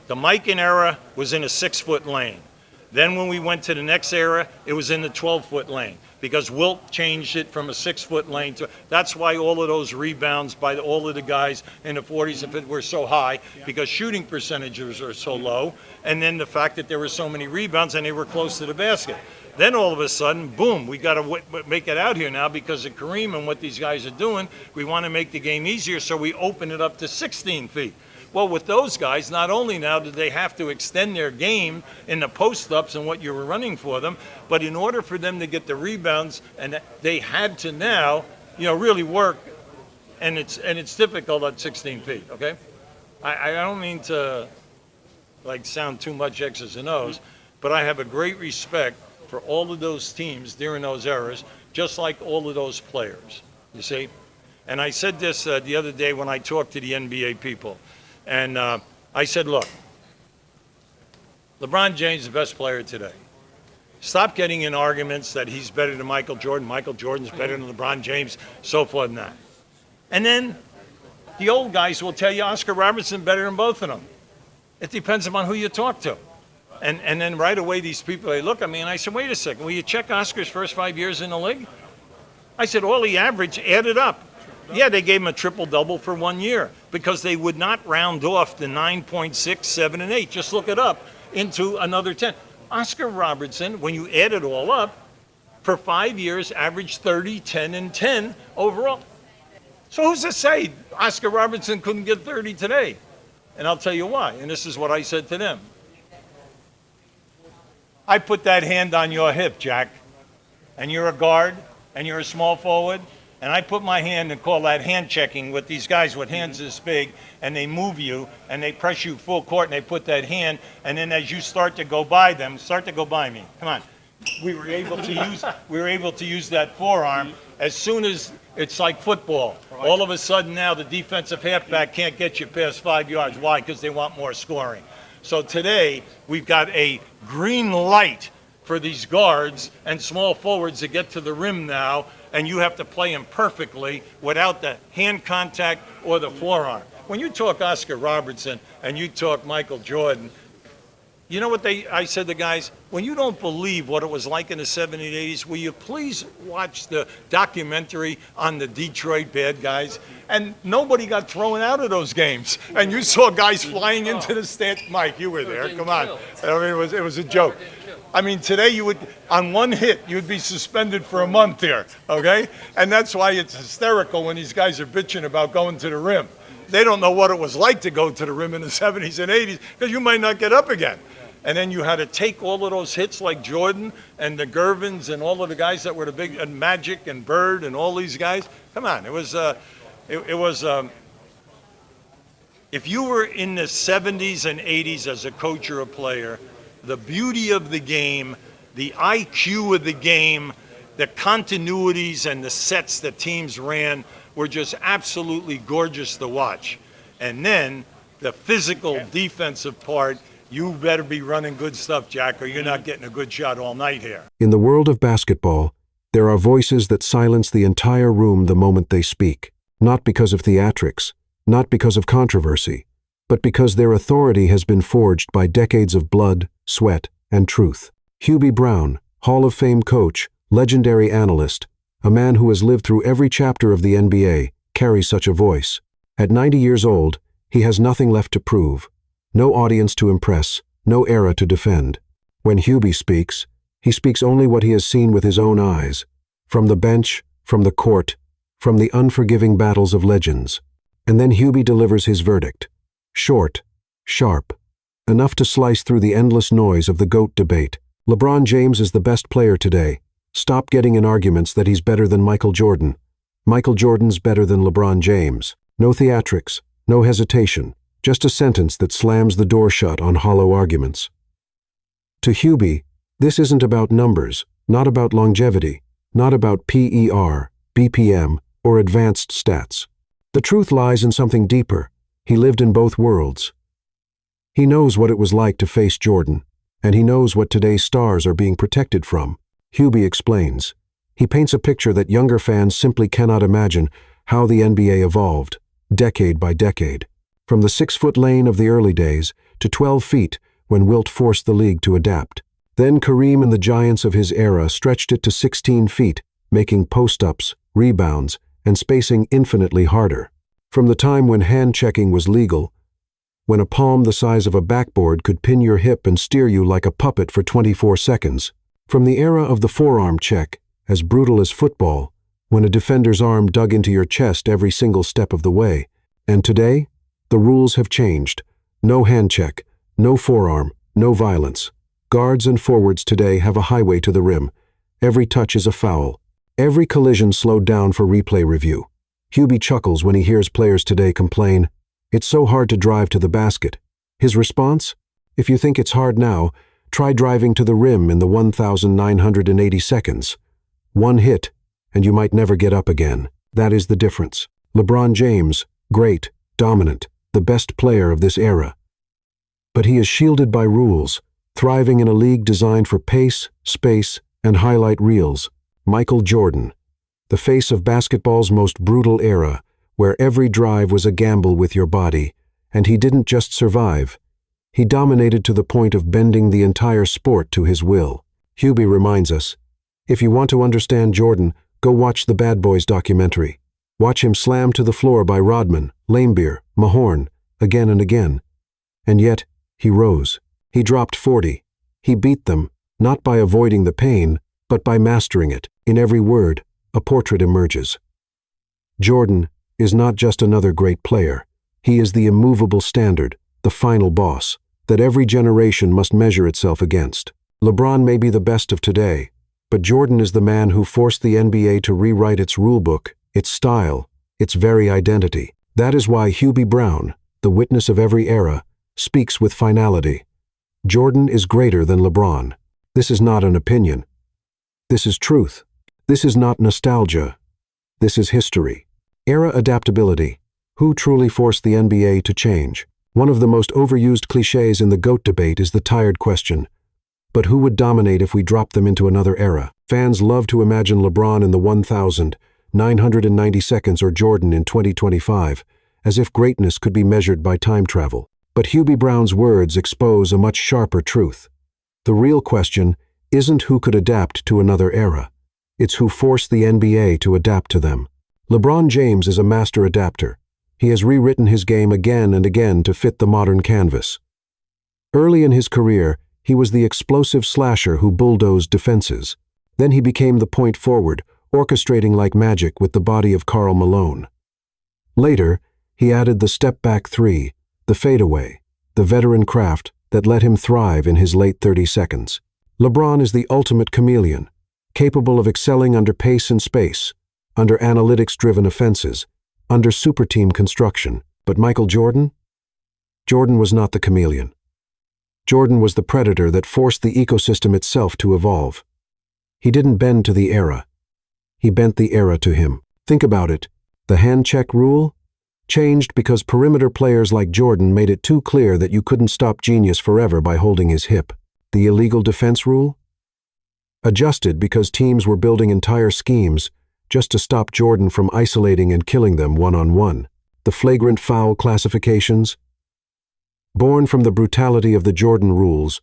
The Mikan era was in a 6-foot lane. Then when we went to the next era, it was in the 12-foot lane because Wilt changed it from a 6-foot lane to. That's why all of those rebounds by all of the guys in the 40s and 50s were so high, because shooting percentages are so low, and then the fact that there were so many rebounds and they were close to the basket. Then all of a sudden, boom, we got to make it out here now because of Kareem and what these guys are doing. We want to make the game easier, so we open it up to 16 feet. Well, with those guys, not only now did they have to extend their game in the post-ups and what you were running for them, but in order for them to get the rebounds, and they had to now, really work, and it's difficult at 16 feet, okay? I don't mean to, sound too much X's and O's, but I have a great respect for all of those teams during those eras, just like all of those players, you see? And I said this the other day when I talked to the NBA people. And I said, look, LeBron James is the best player today. Stop getting in arguments that he's better than Michael Jordan, Michael Jordan's better than LeBron James, so forth and that. And then the old guys will tell you Oscar Robertson better than both of them. It depends upon who you talk to. And then right away these people, they look at me and I said, wait a second, will you check Oscar's first 5 years in the league? I said, all he averaged added up. Yeah, they gave him a triple-double for 1 year because they would not round off the 9.6, 7, and 8. Just look it up into another 10. Oscar Robertson, when you add it all up, for 5 years averaged 30, 10, and 10 overall. So who's to say Oscar Robertson couldn't get 30 today? And I'll tell you why, and this is what I said to them. I put that hand on your hip, Jack, and you're a guard, and you're a small forward, and I put my hand and call that hand checking with these guys with hands this big, and they move you, and they press you full court, and they put that hand, and then as you start to go by them, start to go by me. Come on. We were able to use that forearm as soon as it's like football. All of a sudden now the defensive halfback can't get you past 5 yards. Why? Because they want more scoring. So today we've got a green light for these guards and small forwards to get to the rim now, and you have to play them perfectly without the hand contact or the forearm. When you talk Oscar Robertson and you talk Michael Jordan, you know what I said to guys? When you don't believe what it was like in the 70s and 80s, will you please watch the documentary on the Detroit bad guys? And nobody got thrown out of those games. And you saw guys flying into the stand. Mike, you were there. Come on. I mean, it was a joke. I mean, today you would, on one hit, you'd be suspended for a month here, okay? And that's why it's hysterical when these guys are bitching about going to the rim. They don't know what it was like to go to the rim in the 70s and 80s because you might not get up again. And then you had to take all of those hits like Jordan and the Gervins and all of the guys that were the big, and Magic and Bird and all these guys. Come on, it was if you were in the 70s and 80s as a coach or a player, the beauty of the game, the IQ of the game, the continuities and the sets that teams ran were just absolutely gorgeous to watch. And then the physical defensive part, you better be running good stuff, Jack, or you're not getting a good shot all night here. In the world of basketball, there are voices that silence the entire room the moment they speak, not because of theatrics, not because of controversy, but because their authority has been forged by decades of blood, sweat, and truth. Hubie Brown, Hall of Fame coach, legendary analyst, a man who has lived through every chapter of the NBA, carries such a voice. At 90 years old, he has nothing left to prove. No audience to impress, no era to defend. When Hubie speaks, he speaks only what he has seen with his own eyes, from the bench, from the court, from the unforgiving battles of legends. And then Hubie delivers his verdict. Short, sharp, enough to slice through the endless noise of the GOAT debate. LeBron James is the best player today. Stop getting in arguments that he's better than Michael Jordan. Michael Jordan's better than LeBron James. No theatrics, no hesitation. Just a sentence that slams the door shut on hollow arguments. To Hubie, this isn't about numbers, not about longevity, not about PER, BPM, or advanced stats. The truth lies in something deeper. He lived in both worlds. He knows what it was like to face Jordan, and he knows what today's stars are being protected from. Hubie explains. He paints a picture that younger fans simply cannot imagine how the NBA evolved, decade by decade. From the 6-foot lane of the early days to 12 feet when Wilt forced the league to adapt. Then Kareem and the giants of his era stretched it to 16 feet, making post-ups, rebounds, and spacing infinitely harder. From the time when hand-checking was legal, when a palm the size of a backboard could pin your hip and steer you like a puppet for 24 seconds. From the era of the forearm check, as brutal as football, when a defender's arm dug into your chest every single step of the way. And today, the rules have changed. No hand check, no forearm, no violence. Guards and forwards today have a highway to the rim. Every touch is a foul. Every collision slowed down for replay review. Hubie chuckles when he hears players today complain, "It's so hard to drive to the basket." His response? If you think it's hard now, try driving to the rim in the 1,980 seconds. One hit, and you might never get up again. That is the difference. LeBron James, great, dominant, the best player of this era. But he is shielded by rules, thriving in a league designed for pace, space, and highlight reels. Michael Jordan, the face of basketball's most brutal era, where every drive was a gamble with your body, and he didn't just survive. He dominated to the point of bending the entire sport to his will. Hubie reminds us, if you want to understand Jordan, go watch the Bad Boys documentary. Watch him slam to the floor by Rodman, Laimbeer, Mahorn, again and again. And yet, he rose. He dropped 40. He beat them, not by avoiding the pain, but by mastering it. In every word, a portrait emerges. Jordan is not just another great player. He is the immovable standard, the final boss, that every generation must measure itself against. LeBron may be the best of today, but Jordan is the man who forced the NBA to rewrite its rulebook, its style, its very identity. That is why Hubie Brown, the witness of every era, speaks with finality. Jordan is greater than LeBron. This is not an opinion. This is truth. This is not nostalgia. This is history. Era adaptability. Who truly forced the NBA to change? One of the most overused cliches in the GOAT debate is the tired question. But who would dominate if we dropped them into another era? Fans love to imagine LeBron in the 1,990 seconds or Jordan in 2025, as if greatness could be measured by time travel. But Hubie Brown's words expose a much sharper truth. The real question isn't who could adapt to another era. It's who forced the NBA to adapt to them. LeBron James is a master adapter. He has rewritten his game again and again to fit the modern canvas. Early in his career, he was the explosive slasher who bulldozed defenses. Then he became the point forward, orchestrating like magic with the body of Karl Malone. Later, he added the step-back three, the fadeaway, the veteran craft that let him thrive in his late 30 seconds. LeBron is the ultimate chameleon, capable of excelling under pace and space, under analytics-driven offenses, under super-team construction. But Michael Jordan? Jordan was not the chameleon. Jordan was the predator that forced the ecosystem itself to evolve. He didn't bend to the era. He bent the era to him. Think about it. The hand-check rule changed because perimeter players like Jordan made it too clear that you couldn't stop genius forever by holding his hip. The illegal defense rule adjusted because teams were building entire schemes just to stop Jordan from isolating and killing them one-on-one. The flagrant foul classifications, born from the brutality of the Jordan rules,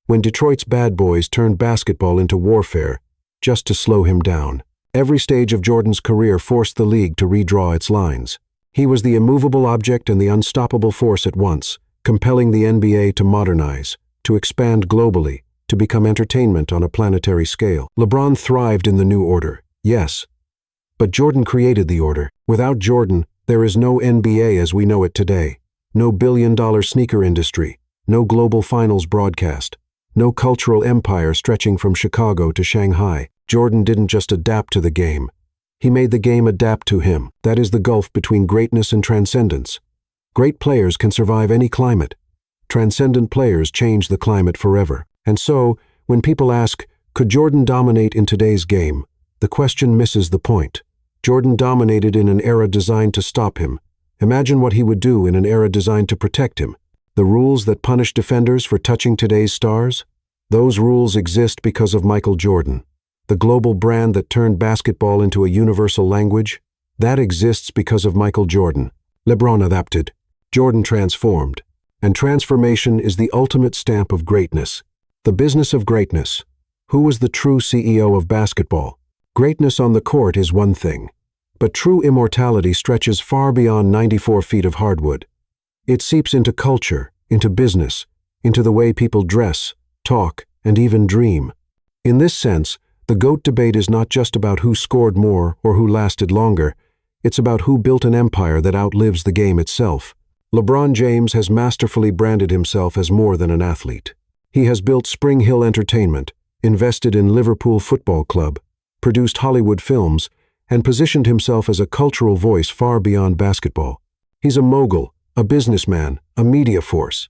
when Detroit's bad boys turned basketball into warfare just to slow him down. Every stage of Jordan's career forced the league to redraw its lines. He was the immovable object and the unstoppable force at once, compelling the NBA to modernize, to expand globally, to become entertainment on a planetary scale. LeBron thrived in the new order, yes, but Jordan created the order. Without Jordan, there is no NBA as we know it today, no billion-dollar sneaker industry, no global finals broadcast, no cultural empire stretching from Chicago to Shanghai. Jordan didn't just adapt to the game. He made the game adapt to him. That is the gulf between greatness and transcendence. Great players can survive any climate. Transcendent players change the climate forever. And so, when people ask, could Jordan dominate in today's game? The question misses the point. Jordan dominated in an era designed to stop him. Imagine what he would do in an era designed to protect him. The rules that punish defenders for touching today's stars? Those rules exist because of Michael Jordan. The global brand that turned basketball into a universal language? That exists because of Michael Jordan. LeBron adapted. Jordan transformed. And transformation is the ultimate stamp of greatness. The business of greatness. Who was the true CEO of basketball? Greatness on the court is one thing, but true immortality stretches far beyond 94 feet of hardwood. It seeps into culture, into business, into the way people dress, talk, and even dream. In this sense, the GOAT debate is not just about who scored more or who lasted longer. It's about who built an empire that outlives the game itself. LeBron James has masterfully branded himself as more than an athlete. He has built Spring Hill Entertainment, invested in Liverpool Football Club, produced Hollywood films, and positioned himself as a cultural voice far beyond basketball. He's a mogul, a businessman, a media force.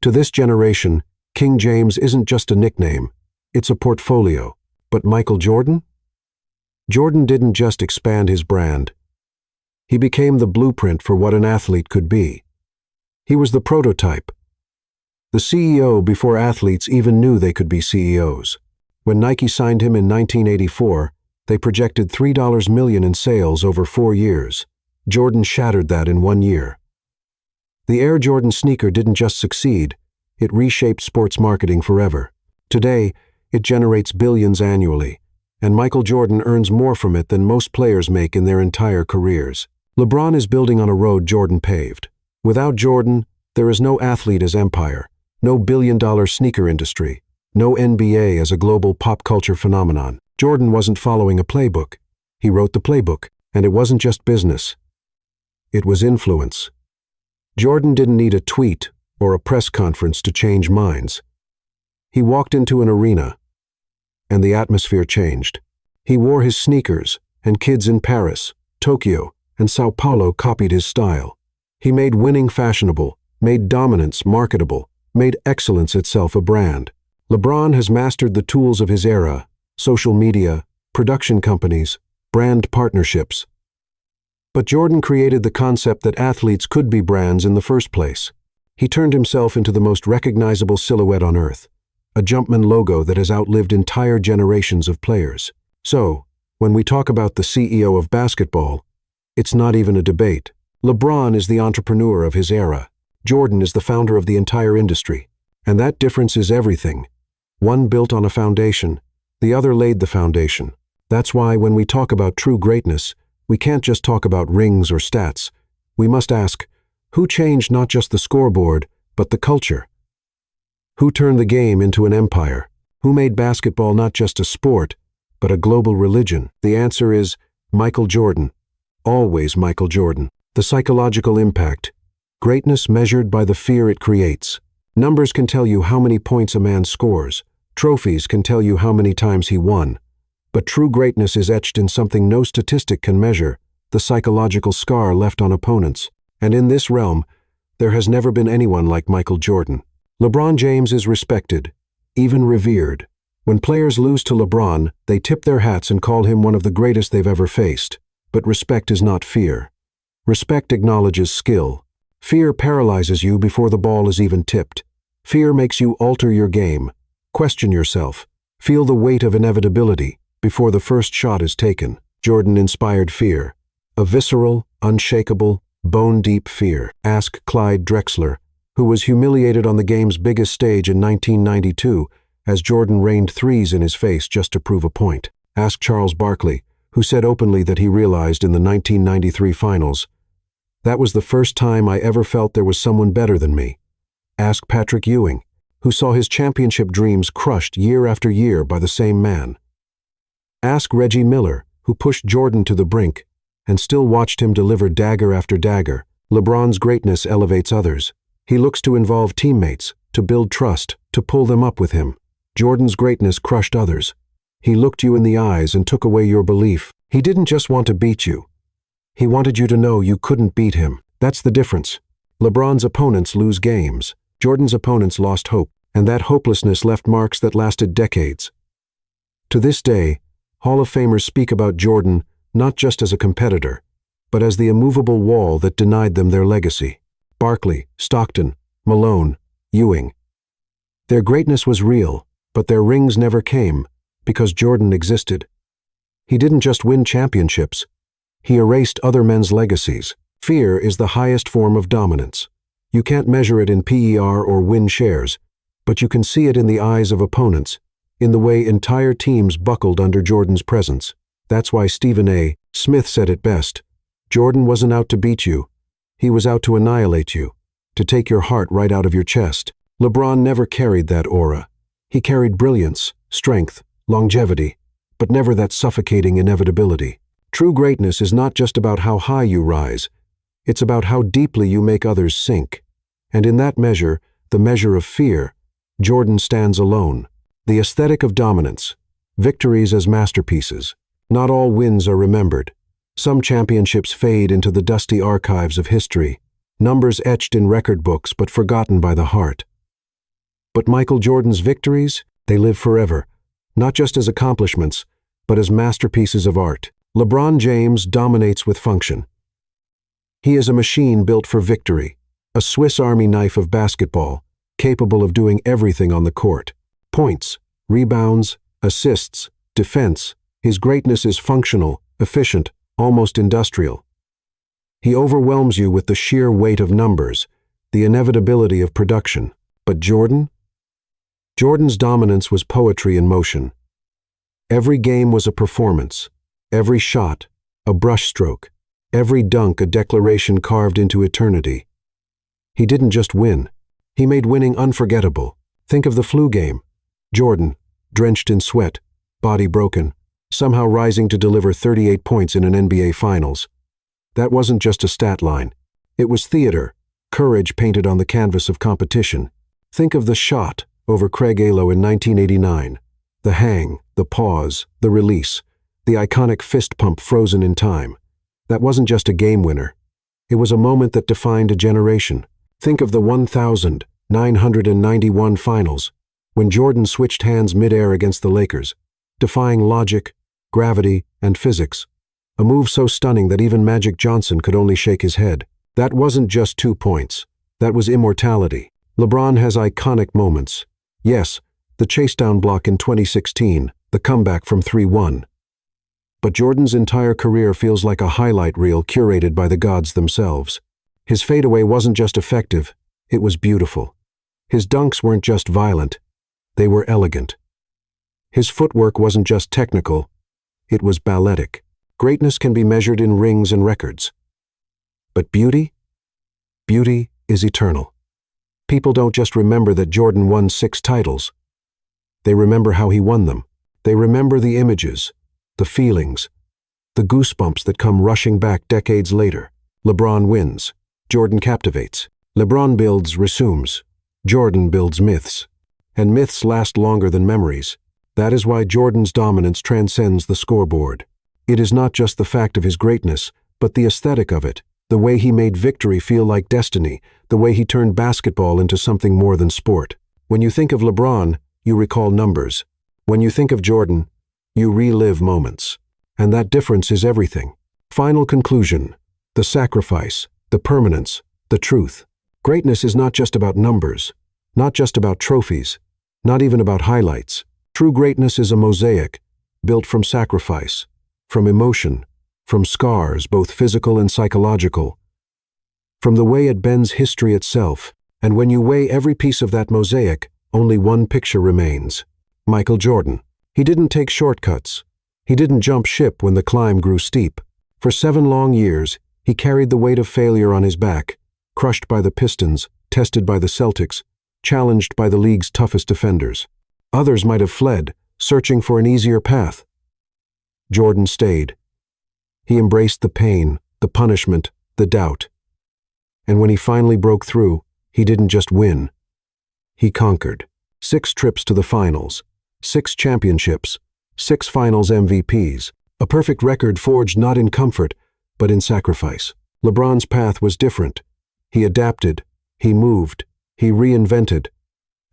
To this generation, King James isn't just a nickname, it's a portfolio. But Michael Jordan? Jordan didn't just expand his brand. He became the blueprint for what an athlete could be. He was the prototype. The CEO before athletes even knew they could be CEOs. When Nike signed him in 1984, they projected $3 million in sales over 4 years. Jordan shattered that in 1 year. The Air Jordan sneaker didn't just succeed, it reshaped sports marketing forever. Today, it generates billions annually, and Michael Jordan earns more from it than most players make in their entire careers. LeBron is building on a road Jordan paved. Without Jordan, there is no athlete as empire, no billion-dollar sneaker industry, no NBA as a global pop culture phenomenon. Jordan wasn't following a playbook. He wrote the playbook, and it wasn't just business. It was influence. Jordan didn't need a tweet or a press conference to change minds. He walked into an arena, and the atmosphere changed. He wore his sneakers, and kids in Paris, Tokyo, and Sao Paulo copied his style. He made winning fashionable, made dominance marketable, made excellence itself a brand. LeBron has mastered the tools of his era: social media, production companies, brand partnerships. But Jordan created the concept that athletes could be brands in the first place. He turned himself into the most recognizable silhouette on earth, a Jumpman logo that has outlived entire generations of players. So, when we talk about the CEO of basketball, it's not even a debate. LeBron is the entrepreneur of his era. Jordan is the founder of the entire industry. And that difference is everything. One built on a foundation, the other laid the foundation. That's why when we talk about true greatness, we can't just talk about rings or stats. We must ask, who changed not just the scoreboard, but the culture? Who turned the game into an empire? Who made basketball not just a sport, but a global religion? The answer is Michael Jordan. Always Michael Jordan. The psychological impact. Greatness measured by the fear it creates. Numbers can tell you how many points a man scores. Trophies can tell you how many times he won. But true greatness is etched in something no statistic can measure: the psychological scar left on opponents. And in this realm, there has never been anyone like Michael Jordan. LeBron James is respected, even revered. When players lose to LeBron, they tip their hats and call him one of the greatest they've ever faced. But respect is not fear. Respect acknowledges skill. Fear paralyzes you before the ball is even tipped. Fear makes you alter your game, question yourself, feel the weight of inevitability before the first shot is taken. Jordan inspired fear. A visceral, unshakable, bone-deep fear. Ask Clyde Drexler, who was humiliated on the game's biggest stage in 1992 as Jordan rained threes in his face just to prove a point. Ask Charles Barkley, who said openly that he realized in the 1993 finals, "That was the first time I ever felt there was someone better than me." Ask Patrick Ewing, who saw his championship dreams crushed year after year by the same man. Ask Reggie Miller, who pushed Jordan to the brink and still watched him deliver dagger after dagger. LeBron's greatness elevates others. He looks to involve teammates, to build trust, to pull them up with him. Jordan's greatness crushed others. He looked you in the eyes and took away your belief. He didn't just want to beat you. He wanted you to know you couldn't beat him. That's the difference. LeBron's opponents lose games. Jordan's opponents lost hope, and that hopelessness left marks that lasted decades. To this day, Hall of Famers speak about Jordan not just as a competitor, but as the immovable wall that denied them their legacy. Barkley, Stockton, Malone, Ewing. Their greatness was real, but their rings never came because Jordan existed. He didn't just win championships. He erased other men's legacies. Fear is the highest form of dominance. You can't measure it in PER or win shares, but you can see it in the eyes of opponents, in the way entire teams buckled under Jordan's presence. That's why Stephen A. Smith said it best. Jordan wasn't out to beat you. He was out to annihilate you, to take your heart right out of your chest. LeBron never carried that aura. He carried brilliance, strength, longevity, but never that suffocating inevitability. True greatness is not just about how high you rise. It's about how deeply you make others sink. And in that measure, the measure of fear, Jordan stands alone. The aesthetic of dominance, victories as masterpieces. Not all wins are remembered. Some championships fade into the dusty archives of history, numbers etched in record books but forgotten by the heart. But Michael Jordan's victories, they live forever, not just as accomplishments, but as masterpieces of art. LeBron James dominates with function. He is a machine built for victory, a Swiss Army knife of basketball, capable of doing everything on the court. Points, rebounds, assists, defense. His greatness is functional, efficient, almost industrial. He overwhelms you with the sheer weight of numbers, the inevitability of production. But Jordan? Jordan's dominance was poetry in motion. Every game was a performance, every shot, a brushstroke, every dunk a declaration carved into eternity. He didn't just win, he made winning unforgettable. Think of the flu game. Jordan, drenched in sweat, body broken, somehow rising to deliver 38 points in an NBA Finals. That wasn't just a stat line. It was theater, courage painted on the canvas of competition. Think of the shot over Craig Alo in 1989. The hang, the pause, the release, the iconic fist pump frozen in time. That wasn't just a game winner. It was a moment that defined a generation. Think of the 1991 Finals, when Jordan switched hands midair against the Lakers, defying logic, gravity, and physics. A move so stunning that even Magic Johnson could only shake his head. That wasn't just 2 points. That was immortality. LeBron has iconic moments. Yes, the chase-down block in 2016, the comeback from 3-1. But Jordan's entire career feels like a highlight reel curated by the gods themselves. His fadeaway wasn't just effective, it was beautiful. His dunks weren't just violent, they were elegant. His footwork wasn't just technical, it was balletic. Greatness can be measured in rings and records. But beauty? Beauty is eternal. People don't just remember that Jordan won 6 titles. They remember how he won them. They remember the images, the feelings, the goosebumps that come rushing back decades later. LeBron wins. Jordan captivates. LeBron builds resumes. Jordan builds myths. And myths last longer than memories. That is why Jordan's dominance transcends the scoreboard. It is not just the fact of his greatness, but the aesthetic of it, the way he made victory feel like destiny, the way he turned basketball into something more than sport. When you think of LeBron, you recall numbers. When you think of Jordan, you relive moments. And that difference is everything. Final conclusion: the sacrifice, the permanence, the truth. Greatness is not just about numbers, not just about trophies, not even about highlights. True greatness is a mosaic, built from sacrifice, from emotion, from scars, both physical and psychological, from the way it bends history itself. And when you weigh every piece of that mosaic, only one picture remains. Michael Jordan. He didn't take shortcuts. He didn't jump ship when the climb grew steep. For 7 long years, he carried the weight of failure on his back, crushed by the Pistons, tested by the Celtics, challenged by the league's toughest defenders. Others might have fled, searching for an easier path. Jordan stayed. He embraced the pain, the punishment, the doubt. And when he finally broke through, he didn't just win. He conquered. 6 trips to the finals, 6 championships, 6 finals MVPs, a perfect record forged not in comfort, but in sacrifice. LeBron's path was different. He adapted, he moved, he reinvented,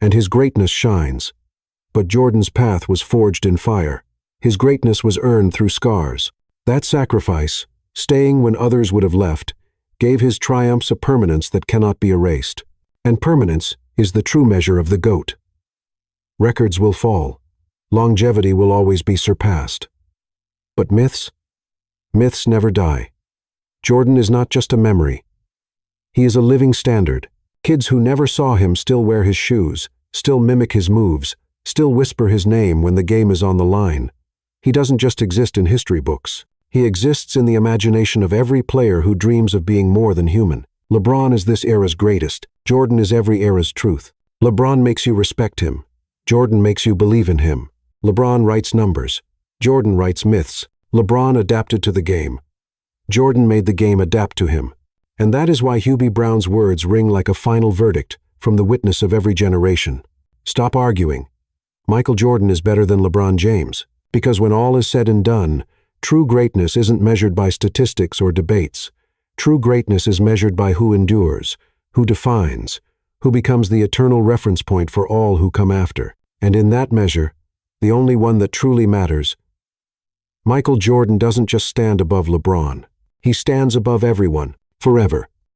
and his greatness shines. But Jordan's path was forged in fire. His greatness was earned through scars. That sacrifice, staying when others would have left, gave his triumphs a permanence that cannot be erased. And permanence is the true measure of the GOAT. Records will fall. Longevity will always be surpassed. But myths? Myths never die. Jordan is not just a memory. He is a living standard, Kids who never saw him still wear his shoes, still mimic his moves, still whisper his name when the game is on the line. He doesn't just exist in history books. He exists in the imagination of every player who dreams of being more than human. LeBron is this era's greatest. Jordan is every era's truth. LeBron makes you respect him. Jordan makes you believe in him. LeBron writes numbers. Jordan writes myths. LeBron adapted to the game. Jordan made the game adapt to him. And that is why Hubie Brown's words ring like a final verdict from the witness of every generation. Stop arguing. Michael Jordan is better than LeBron James. Because when all is said and done, true greatness isn't measured by statistics or debates. True greatness is measured by who endures, who defines, who becomes the eternal reference point for all who come after. And in that measure, the only one that truly matters, Michael Jordan doesn't just stand above LeBron. He stands above everyone, forever.